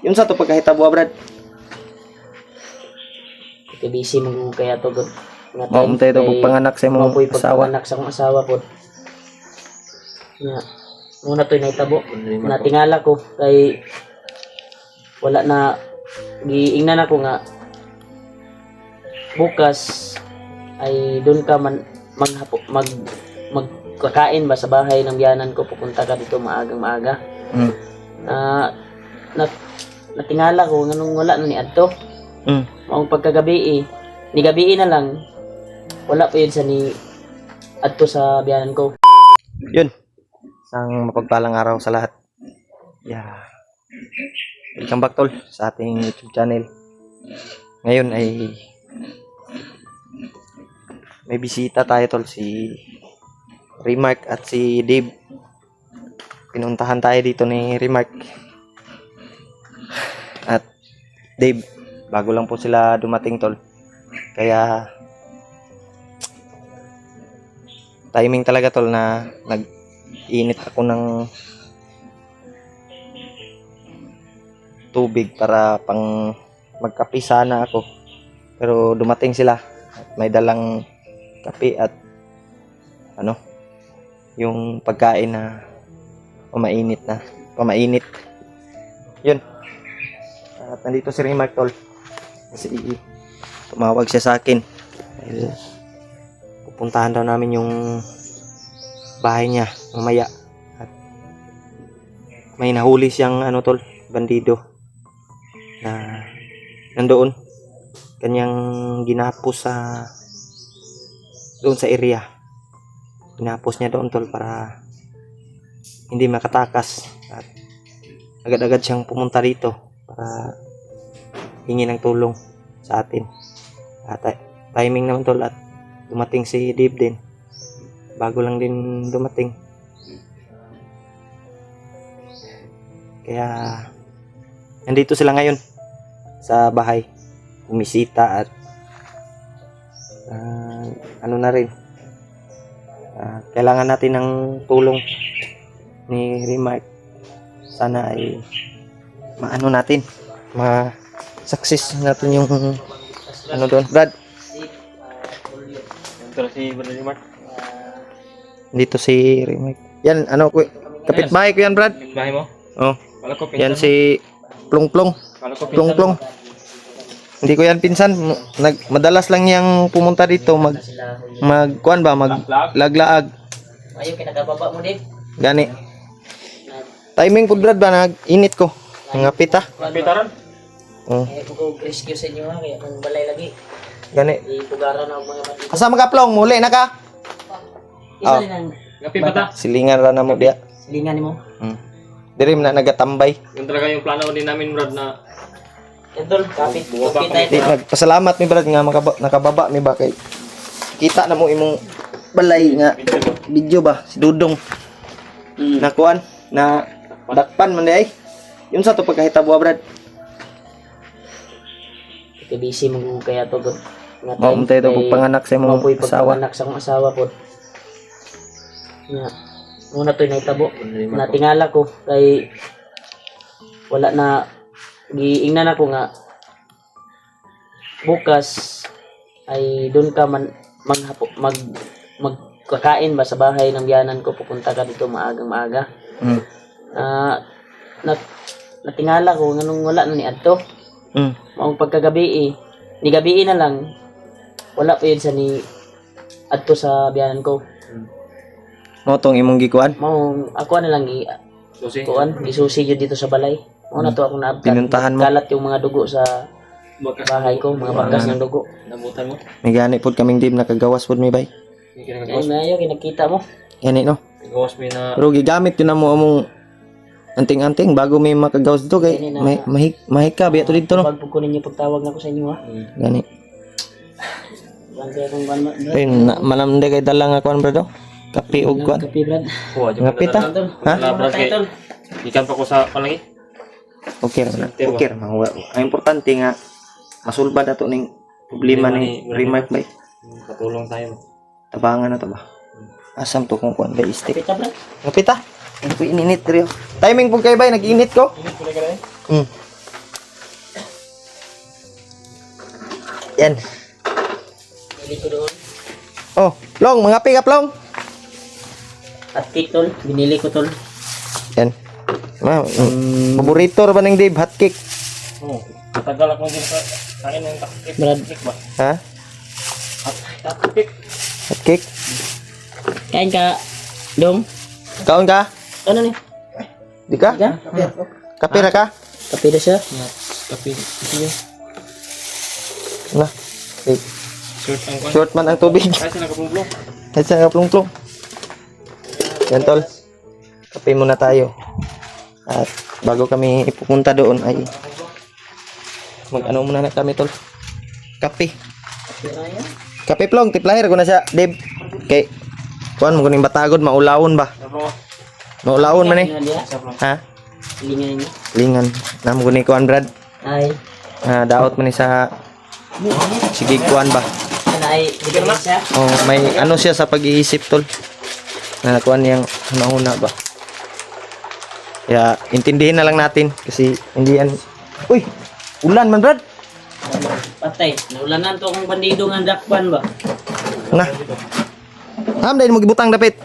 Yun sa to pagkahitabo brad. Ito busy mo kaya to good. Mao untay to panganak sa imong asawa. Pagpanganak sa akong asawa po. Nya. Muna to'y naitabo. Natingala ko kay wala na giingnan ako nga bukas ay doon ka magkakain ba sa bahay ng biyanan ko, pupunta ka dito maagang maaga. Natingala ko nganong wala na ni adto. Maong pagkagabi ni gabi na lang wala pa yun sa ni adto sa biyanan ko. Yun. Isang mapagpalang araw sa lahat. Yeah. Welcome back tol sa ating YouTube channel. Ngayon ay may bisita tayo tol, si Remark at si Dave. Pinuntahan tayo dito ni Remark at Dave. Bago lang po sila dumating tol. Kaya timing talaga tol na nag-init ako ng tubig para pang magkape sana ako. Pero dumating sila at may dalang kape at yung pagkain na pamainit. Yun. At nandito si Remark tol. Kasi tumawag siya sa akin. Dahil pupuntahan daw namin yung bahay niya mamaya. At may nahuli siyang tol, bandido na nandoon. Kanyang ginapos doon sa area. Ginapos niya doon tol para hindi makatakas. At agad-agad siyang pumunta dito para hingi ng tulong sa atin. At timing naman tol at dumating si Dave din. Bago lang din dumating. Kaya nandito sila ngayon sa bahay. Bumisita at na rin. Kailangan natin ng tulong ni Remark. Sana ay natin. Ma-success natin yung doon. Brad. Ito si Brad Remark. Dito si Remark. Yan, kapitbahay ko yan, Brad. Bahay mo? Oh. Wala ko Yan si Plong-Plong. Plong-Plong. Hindi ko yan pinsan. Madalas lang yang pumunta dito magkuan ba, maglaglaag. Ayo kinakababa mo din. Gani. Timing pud Brad ba nag-init ko. Ngapit Pitaran? Oh. Ko rescue sa inyo ha kaya nang balay lagi. Gani. Ipugaran na mga bandito. Asa magaplong muli na ka? Isa din ang Gapi pa ta? Silingan ra na mo diya. silingan nimo. Diri na nagatambay. Yung talaga yung plano din namin Brad na Idol, kapit Di nagpasalamat mi Brad nga nakababa mi ba kay kita na mo imong balay nga video ba si Dudong. Nakuan na dakpan man di ay. Yun sa to pagkahitabo Brad. Ito busy mo kaya to good. Mao untay to panganak sa imong asawa. Pagpanganak sa akong asawa po. Nya. Muna to'y naitabo. Natingala ko kay wala na giingnan ako nga bukas ay doon ka magkakain ba sa bahay ng biyanan ko, pupunta ka dito maagang maaga. Natingala ko nganong wala na ni adto. Maong pagkagabi ni gabi na lang wala pa yun sa ni adto sa biyanan ko. Mo tong imong gikuan? Maong ako na lang gisusi yun dito sa balay. Mo na to ako naabtan. Pinuntahan mo? Kalat yung mga dugo sa bahay ko, mga bakas ng dugo. nabutan mo. May gani pod kaming Dave nakagawas pod mi bay. Ay mayo kinakita mo. Gani no. Gawas mo na Pero gigamit yun na mo among anting-anting bago may makagawas dito kay mahika biya to dito no. Pag ko ninyo pagtawag na ko sa inyo ha. Gani. Bangkay akong banmat. Ayun, manamde kay dala nga kuan bro. Kape ug kuan. Kapi brad. kuha jud Ngapit ha? Ha? Brad kay ikan pa ko sa palagi. Okay ra na. Okay ra man. Ang importante nga masulbad ato ning problema ni Remark bay. Katulong tayo. Tabangan na to ba? Asam to kung kuan bay stick. Kapit ka brad. Ngapit ha? Ang ininit rin. Timing po kayo bay nag-init ko. Yan. Bili ko doon. Oh, Long, mga pick up, Long. At cake tol, binili ko tol. Yan. Paborito ba ng Dave? Hot cake. Oo. Tagal ako din sa kain ng taktik. Brad. Ba? Ha? Taktik. Hot cake? Kain ka, Dong. Kaon ka? Ano ni? Di ka? Ka? Kape na ka? Kape na siya. Kape. Na. Okay. Short ang kwan. Short man ang tubig. Ay, sila kapumplong. At sa kaplong-plong. Yan, tol. Kape muna tayo. At bago kami pupunta doon ay mag-ano muna na kami, tol. Kape. Kape, plong. Tiplaher ko na siya, Dave. Okay. Kuan mo kuning batagod, maulawon ba? Maulawon man eh. Ha? Lingan niya. Lingan. Namo kuning kuan, Brad. Ay. Daot man ni sa sige kuan ba? Ano ay, bigyan siya. Oh, may ano siya sa pag-iisip, tol. Na kuan yang una ba? Ya, intindihin na lang natin kasi hindi yan. Uy, ulan man, Brad. Patay. Naulanan to akong bandido nga dakpan ba? Na. Dahil mo gibutang dapit.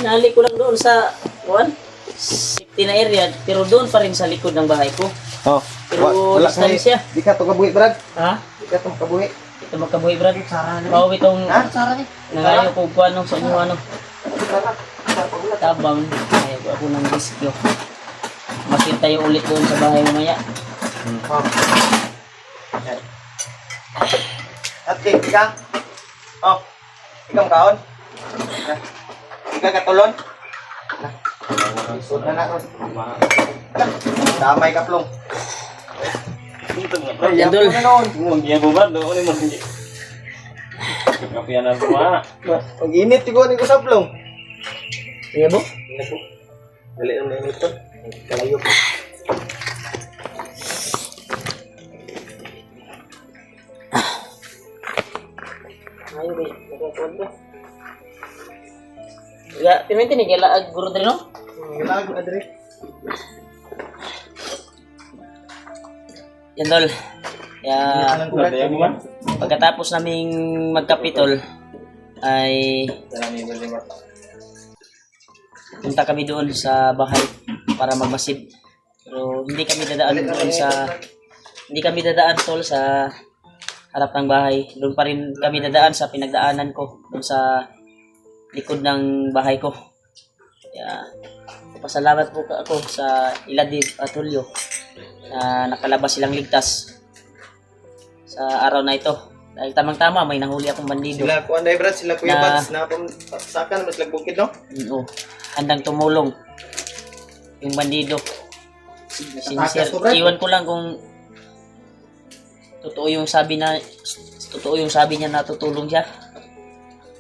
Nali ko lang doon sa kuan. Safety na area, pero doon pa rin sa likod ng bahay ko. Oh. Pero distansya. Di ka to kabuhi, Brad. Ha? Di ka to kabuhi. Ito magkabuhi, Brad. Pauwi itong nangayo ko kuan sa inyo ano. Tabang. Ay, ako ng riskyo. Makita yung ulit doon sa bahay mamaya. At ka. Oh. Ikaw kaon. Ikaw katulon. Isod na ako. Damay ka, plong. Yan, Dol. Mag-iya po ba? Doon ay mag-iya. Kapiyan na po ha. Pag-init ko ni ko sa plong. Iya, bo? Dali na init to. Kalayo po. Ayo, be. Nagkakuan ba? Ya, pimentin ni gala guru dre no? Gilago adre. Yan tol. Ya, pagkatapos naming magkapitol ay punta kami doon sa bahay para magmasid. Pero hindi kami dadaan doon hindi kami dadaan tol sa harap ng bahay. Doon pa rin kami dadaan sa pinagdaanan ko doon sa likod ng bahay ko. Kaya pasalamat po ako sa Iladib at Julio na nakalabas silang ligtas sa araw na ito. Dahil tamang-tama may nahuli akong bandido. Sila kuan dai, Brad, sila Kuya Na- Bads na sakan mas lagbukid, no? Oo. Handang tumulong yung bandido. Sincere. Iwan ko lang kung totoo yung sabi niya na tutulong siya.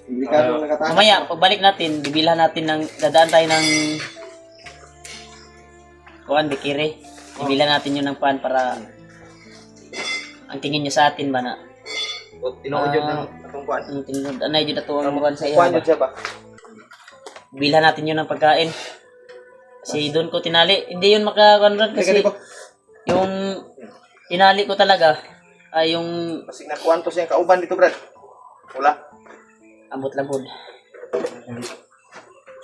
Delikado nakatakas. Mamaya, pagbalik natin, bibilhan natin ng, dadaan tayo ng kuan, bikiri. Bibilhan natin yun ng pan para ang tingin niya sa atin ba na Tinuod yun ng atong kuan. ang tinod, anay dito to ang kuan sa iya Kuan ba. yun siya ba? Bilhan natin yun ng pagkain. Kasi doon ko tinali. Hindi yun makakonrad kasi Kasi yung tinali ko talaga ay yung kasi nakuan to siya kauban dito, Brad. Wala. ambot lang po.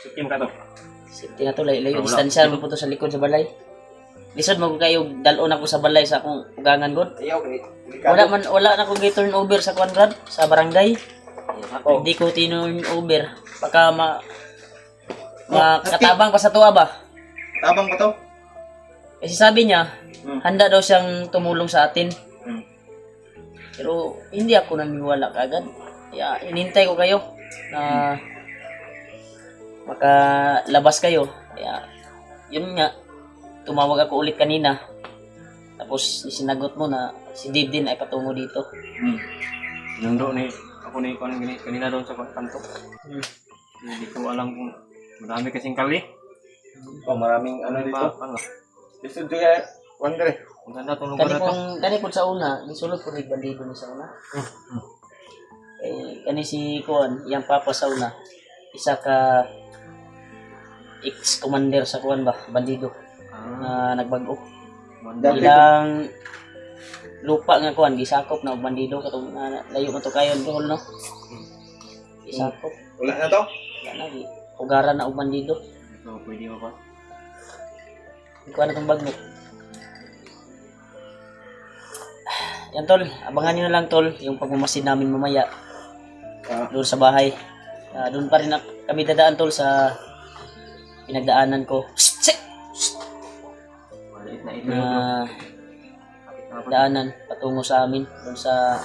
Sikim ka to. Safety na to, layo distansya mo po to sa likod sa balay. Lisod mo ko kayo dalon ako sa balay sa akong ugangan god. Ayaw kay delikado. Wala na akong turn over sa Conrad sa barangay. Oh. Hindi ko tinurn over. Baka makatabang pa sa tuwa ba? Tabang pa to. Kasi sabi niya, handa daw siyang tumulong sa atin. Pero hindi ako naniniwala kagad. Kaya inintay ko kayo na makalabas kayo. Kaya yun nga, tumawag ako ulit kanina. Tapos sinagot mo na si Dave din ay patungo dito. Yung doon eh. Ako na ikaw kanina doon sa kanto. Hindi ko alam kung madami kasing kali. Oh, maraming ano dito. Ano? Lisod juga wonder. Ang ganda itong lugar na to. Kani po sa una, gisulod po rin bandido ni sa una. Kani si Kuan, yang papa sa una. Isa ka ex-commander sa Kuan ba, bandido na nagbago. Dati Ilang lupa nga kuan gisakop na og bandido katong layo man to kayo doon no. Gisakop. Wala na to? Wala na gi. Ugaran na og bandido. So, pwede mo pa. Kuan na tong bagnot. Yan tol, abangan nyo na lang tol yung pagmamasid namin mamaya doon sa bahay. Doon pa rin kami dadaan tol sa pinagdaanan ko. Maliit na ito. Na daanan patungo sa amin doon sa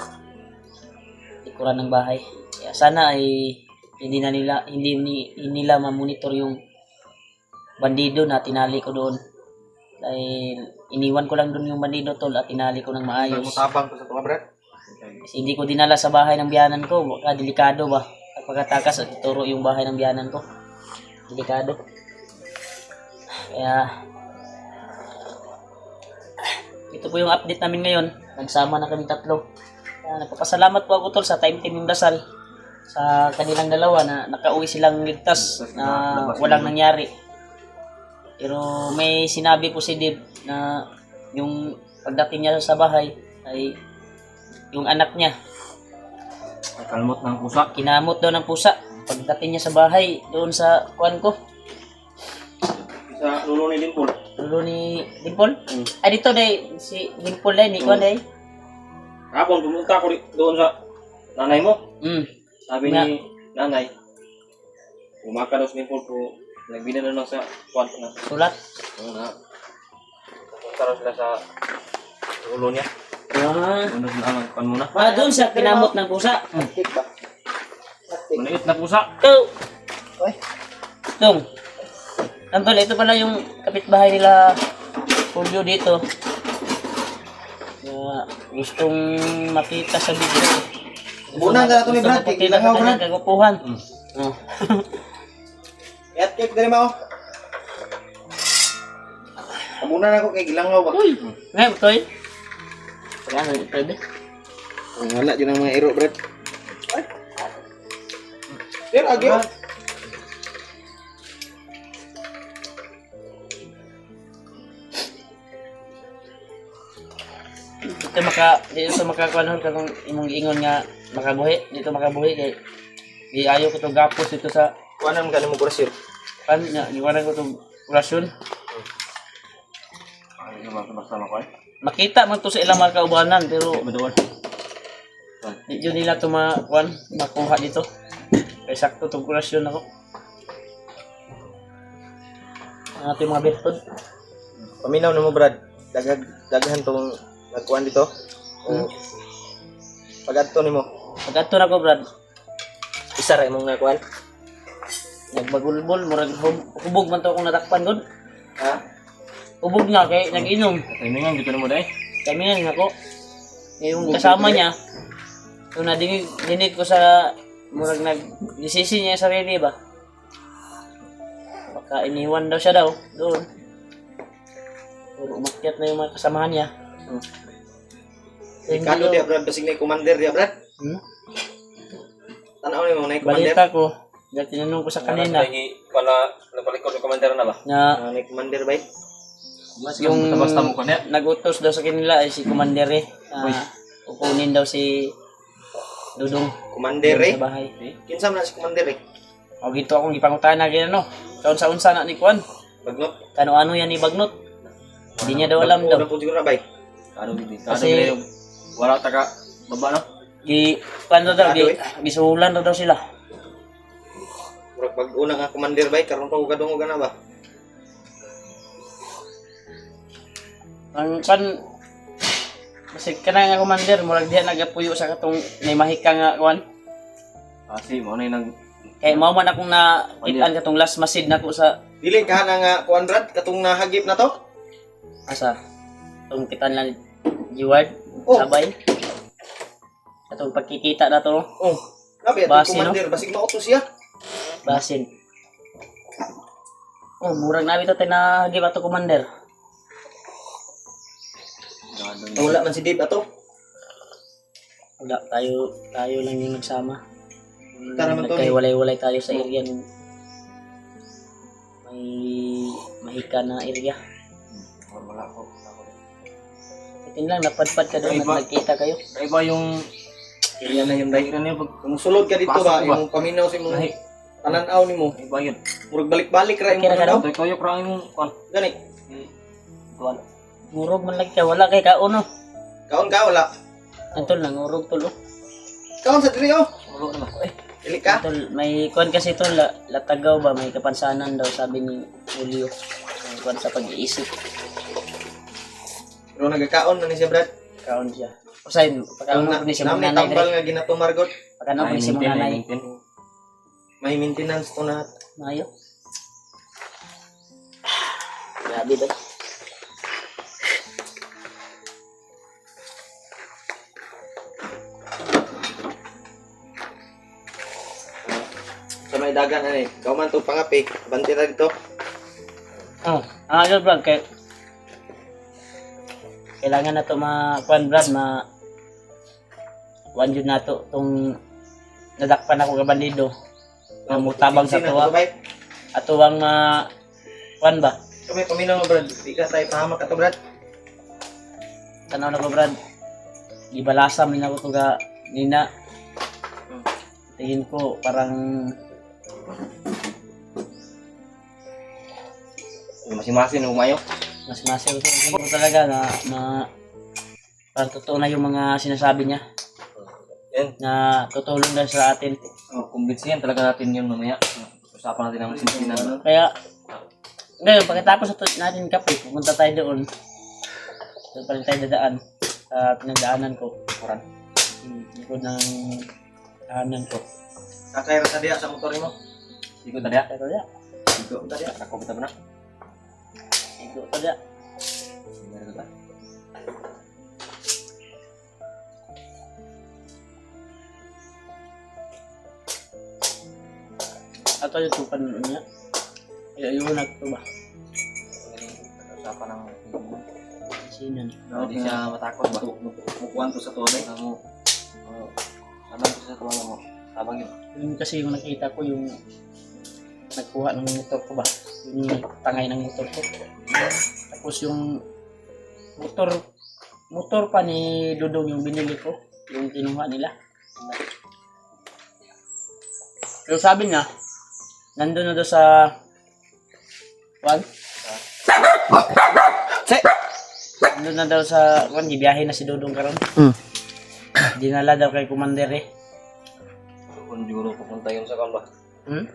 likuran ng bahay. Kaya sana ay hindi nila ma-monitor yung bandido na tinali ko doon. Dahil iniwan ko lang doon yung bandido tol at tinali ko ng maayos. Mutabang ko sa mga brad. Kasi hindi ko dinala sa bahay ng biyanan ko. Baka delikado ba? At pagkatakas at ituro yung bahay ng biyanan ko. Delikado. Kaya ito po yung update namin ngayon. Nagsama na kami tatlo. Kaya nagpapasalamat po ako tol sa time team yung dasal sa kanilang dalawa na nakauwi silang ligtas na walang nangyari. Pero may sinabi po si Dave na yung pagdating niya sa bahay ay yung anak niya Kalmot ng pusa. kinamot daw ng pusa pagdating niya sa bahay doon sa kuan ko. Sa lulo ni Dimpol. Lulo ni Dimple? Ay dito day si Dimple day ni kuan day. Kapon, pumunta ako doon sa nanay mo. Sabi Nga. ni nanay, umaka daw si Dimpol po. Nagbina na lang sa kwarto na. Sulat. Pumunta daw sila sa lulo niya. Ano sila ang pan muna? Doon sa kinamot ng pusa. Maliit na pusa. Go! Tung. Tantol, ito pala yung kapitbahay nila Julio dito. Gustong makita sa video. Bunang ka na ito ni Brad. Makita Ilang sa ako, kanyang Brad. kagupuhan. Oh. Yat cake dari mo. Muna na ako kay Gilangaw ba? Uy! Ngayon, Toy. Kaya ano, pwede. Wala dyan ang mga iro, Brad. Pero agyo. Dito makakuanhon ka kung imong giingon nga makabuhi. Dito makabuhi kay di ayaw ko itong gapos dito sa Kuanan ka na mo kurasyon. pan nga. Iwanan ko itong orasyon. Ay, basta ko eh. Makita man to sa ilang mga kaubanan pero Madawal. di yun nila ito makuha dito. Kaya sakto itong orasyon ako. Ang ating mga betod. Paminaw na mo, Brad. Daghan tong nagkuhan dito. Pag-adto ni mo. Pag-ato na ko, Brad. Isa rin mong nagkuhan. Nagbagulbol, murag hubog man to akong natakpan gud. Ha? Hubog na kay nag-inom. Timingan, dito na mo dahil. Kami nga ako. Yung kasama niya, yung dinig ko sa murag nag-disisi niya sa sarili ba? Baka iniwan daw siya daw doon. Pero umakyat na yung mga kasamahan niya. Ikalo dia, Brad. Basig na yung commander dia, Brad. Tanaw ni mo na yung commander. Balita ko, dahil tinanong ko sa kanina Pala, napalikod ng commander na ba? na Na yung commander ba? yung Basta mo ka niya. nag-utos daw sa kanila ay si Commander kukunin daw si Dudong Commander eh. sa bahay. Kinsa man na si commander eh. O gito akong ipangutan na gino. Taon sa unsa na ni Kuan. Bagnot. Kano-ano yan ni Bagnot. Hindi niya daw alam daw. Una po siguro na bay. Ano dito? Kasi- Wala taka baba no? Kuan daw Kado gisuhulan daw sila. Murag pag una nga commander bay karon pa ugadong uga na ba? Ang kan kasi kana nga commander murag diha nagapuyo sa katong may mahika nga kuan. Kasi mo na yung Kay mao man akong nakitaan katong last masid nako sa Dili ka na nga kuan, Brad, katong nahagip na to. asa tong kitan lang Jiward Oh. sabay. Katong pagkikita na to Oh. Grabe Basi, atong commander basig mautos siya. basin. Oh, murag nabi to na give ato commander. Wala man si Dave ato. Wala tayo lang yung nagsama. Tara man to. Nagkaiwalay-walay tayo sa area ng may mahika na area. wala ko. Yun lang, napadpad ka doon Ay, at ba? nagkita kayo. Iba yung yan na yung dahilan niya pag Kung sulod ka dito Pasok ba, ba? imong paminaw sa imong Ay, pananaw nimo. iba yun. Murag balik-balik ra imong Kira ka pananaw. Ito kayo krang yung kwan. Gani. Tuwan. Ngurog man lang ka, wala kay kauno. Kaon ka wala. Antol na, ngurog tulo. Kaon sa diri oh. Ulo naman. Dili ka. Antol, may kuan kasi ito, latagaw ba, may kapansanan daw, sabi ni Julio. May kuan sa pag-iisip, Pero nagakaon na ni siya brad. kaon siya. Usain, pagkaon Na, ko ni si nami mong nanay. tambal nga ginatumargot. Pagkaon ko ni si mong nanay. May maintenance to na. Mayo. Grabe daw. Sa may dagan ani. Kaon man to pangapi. Banti ra dito. Oh, ano Brad, kailangan na to kuan Brad, kuan yun na to, tong nadakpan ako ka bandido. Na mutabang sa tuwa. Ato ang kuan ba? Kami paminaw nga brad. Di ka tayo pahamak ato brad. Tanaw na ko Brad. Gibalasam din ako to ga nina. Tingin ko parang Masin-masin umayo. mas masil ko talaga na parang totoo na yung mga sinasabi niya. Yan. Na tutulong na sa atin. Kumbinsihan talaga natin yun mamaya. Usapan natin ang sinsinan. Kaya, ngayon, pagkatapos natin kape, pumunta tayo doon. Doon pa rin tayo dadaan sa pinagdaanan ko. Kuran. Likod ng daanan ko. Sakay ra sa diya sa motor mo. Ikot tadi ya. Pero ya, Igo ta diya. Ako kita benar. ito pa ya. Ato yung tupan niya. Kaya yun na ito ba? Usapan ng Sinan. hindi siya matakot ba? Mukuan to sa tubig. Kamu sabang ko sa tuwa mo. Sabang yun. Yun kasi yung nakita ko yung nagkuha ng motor ko ba? Yung tangay ng motor ko. Tapos yung motor pa ni Dudong yung binili ko. Yung kinuha nila. Pero sabi niya, nandun na doon sa Juan? Nandun na daw sa Juan, gibiyahe na si Dudong karon. Dinala daw kay Commander eh. Kung juro pupunta yun sa kamba. Hmm?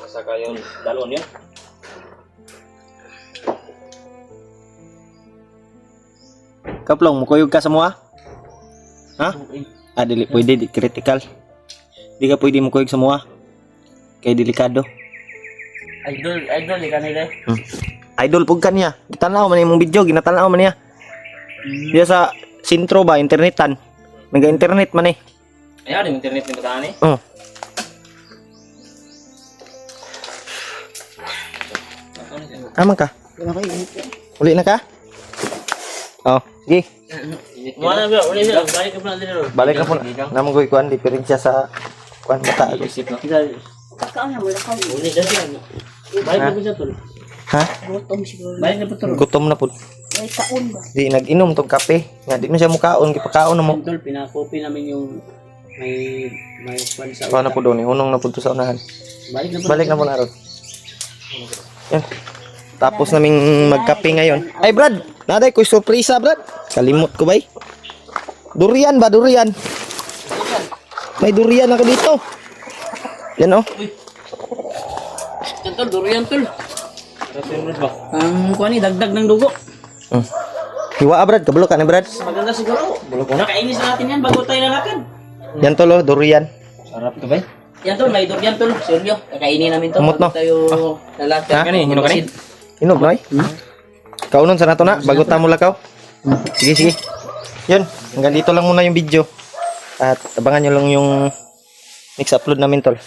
Saka yun, dalon yun. Kaplong mukuyog ka sa mua? Ha? Ah, dili pwede, di critical. Di ka pwede mukuyog sa mua. Kay delikado. Idol ni kanila eh. Idol pug kanya. Gitanaw man imong video, ginatanaw man niya. Diya sa sentro ba internetan. Naga-internet man eh. Ayan, yung internet ni bataan eh. Oh. Aman ka? Uli na ka? Oh, sige. Wala ba? Uli na. Balik ka pa natin ron. Balik ka po na. Naman ko ikuan, diferensya sa kuan mata. Isip no. Uli na siya. Balik na po siya tol. Ha? Balik na po tol. Gutom na po. Di nag-inom tong kape. Nga di na siya mukaon, gipakaon na mo. Tol, pinakopi namin yung may kwan sa Kuha na po doon, unong na po to sa unahan. Balik na po. Balik na po na ron. Yan. Tapos naming magkape ngayon. Ay Brad, naday ko surpresa Brad. Kalimot ko ba? Durian ba, durian? May durian ako dito. Yan oh. Yan tol, durian tol. Ang kwan ni, dagdag ng dugo. Hiwa Brad, kabalo ka na Brad. Maganda siguro. Nakainis na natin yan bago tayo lalakad. Yan tol oh, durian. Sarap to ba? Yan tol, may durian tol. Seryo, kakainin namin to. Umot, no? Bago tayo lalakad. Ha? Kani, hino kani? Inog noy? Kaunon sa nato na, bago tamo lakaw. Sige, sige. Yun, hanggang dito lang muna yung video. At abangan nyo lang yung next upload namin tol.